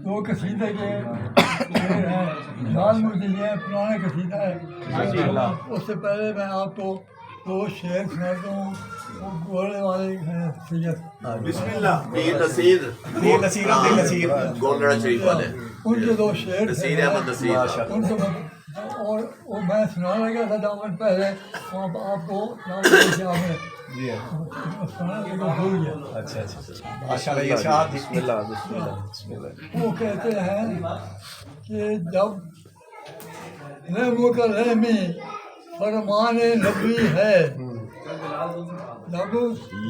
وہ قصیدے کے شعر ہیں، لال مجھے یہ پرانا قصیدہ ہے۔ اس سے پہلے میں آپ کو دو شعر سناتا ہوں، وہ گھوڑے والے ہیں سید بسم اللہ میر نصیر گولڈن شریف والے ان کے دو شعر نصیر احمد نصیر ان کو اور وہ میں سنانے لگا تھا دامن پہلے وہاں پہ آپ کو میں سنانے لگا بھول گیا۔ وہ کہتے ہیں کہ جب رحموں کا رحمی فرمان نبی ہے، جب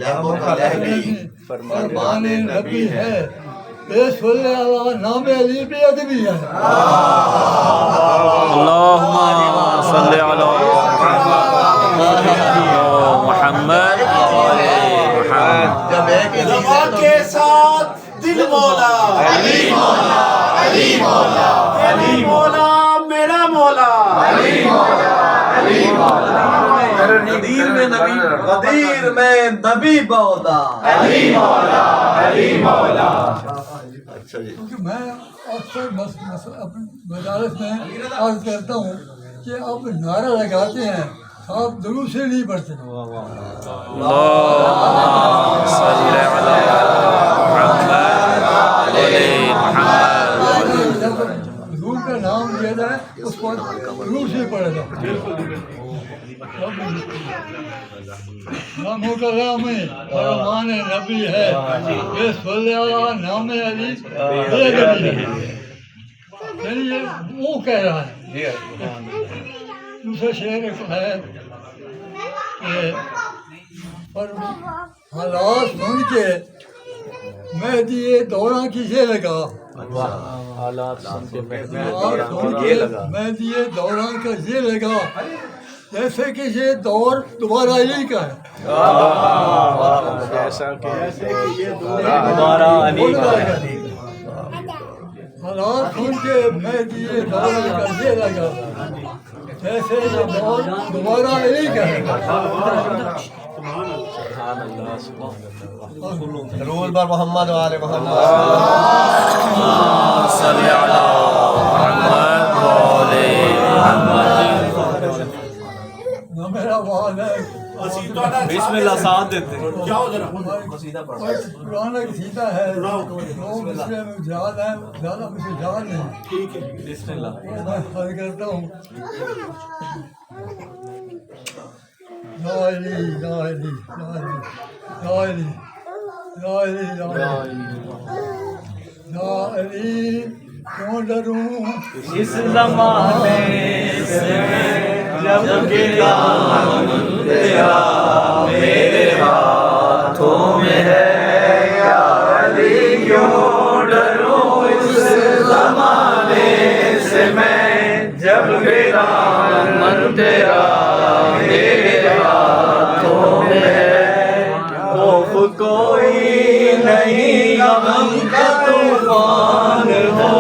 لہموں کا لہمی فرمان نبی ہے، بے صلی اللہ نام علی بے ادبی ہے۔ اللہم صلی علی محمد جب ایک دوا کے ساتھ دل مولا علی مولا علی مولا علی مولا میرا مولا علی مولا علی مولا غدیر میں نبی مولا علی مولا علی مولا۔ اچھا جی، کیونکہ میں اکثر اپنے مدارس میں عرض کرتا ہوں کہ آپ نعرہ لگاتے ہیں، آپ درود سے نہیں پڑھتے۔ اللہم صلی علی محمد جب حضور کا نام لیا جائے اس پر درود سے پڑھا جائے۔ نام کرام فرمان نبی ہے، بے صلی اللہ نام علی بے ادبی ہے۔ یعنی یہ وہ کہہ رہا ہے۔ دوسرا شعر ہے کہ اور حالات سن کے مہدی دوراں کی یہ لگا، حالات سن کے مہدی دوراں کا یہ لگا جیسے کہ یہ دور دوبارہ علی کا ہے۔ جیسا کہ یہ دوبارہ علی کا ہے۔ حالات سن کے مہدی دوراں کا یہ لگا جیسے یہ دور دوبارہ علی کا ہے۔ رول بر محمد و آل محمد صلی علی محمد و آل محمد۔ میرا وعد ہے بسم اللہ ساتھ دیتے ہیں۔ پرانا قصیدہ ہے، دو مسئلے میں یاد ہے، زیادہ مجھے یاد نہیں، بسم اللہ۔ میں حل کرتا ہوں۔ لا علی لا علی لا علی لا علی لا علی لا علی کیوں ڈروں اس زمانے سے جب گرا تیرا میرے ہاتھوں میں ہے، یا علی کیوں ڈروں اس زمانے سے میں جب گرا تیرا میرے ہاتھوں میں ہے۔ خوف کوئی نہیں غم کا طوفان ہو،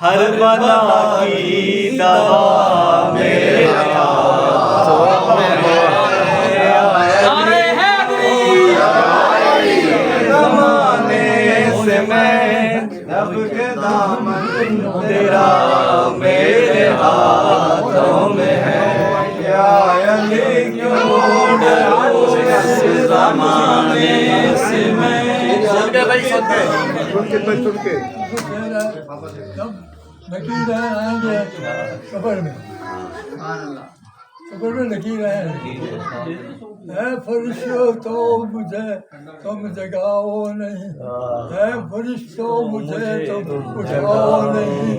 ہر بلا کی دوا میرے ہاتھوں میں ہے۔ زمانے سے میں جب کے دامن تیرا میرے ہاتھوں میں ہے، یا علی کیوں ڈروں اس زمانے سے میں۔ جب لکیر آئیں گے قبر میں، قبر میں لکیر آئیں گے، اے فرشتوں تو مجھے تم جگاؤ نہیں، اے فرشتوں مجھے تم اٹھاؤ نہیں،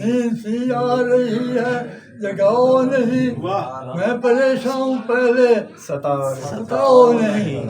نیند سی آ رہی ہے جگاؤ نہیں، میں پریشان ہوں پہلے ستاؤ نہیں۔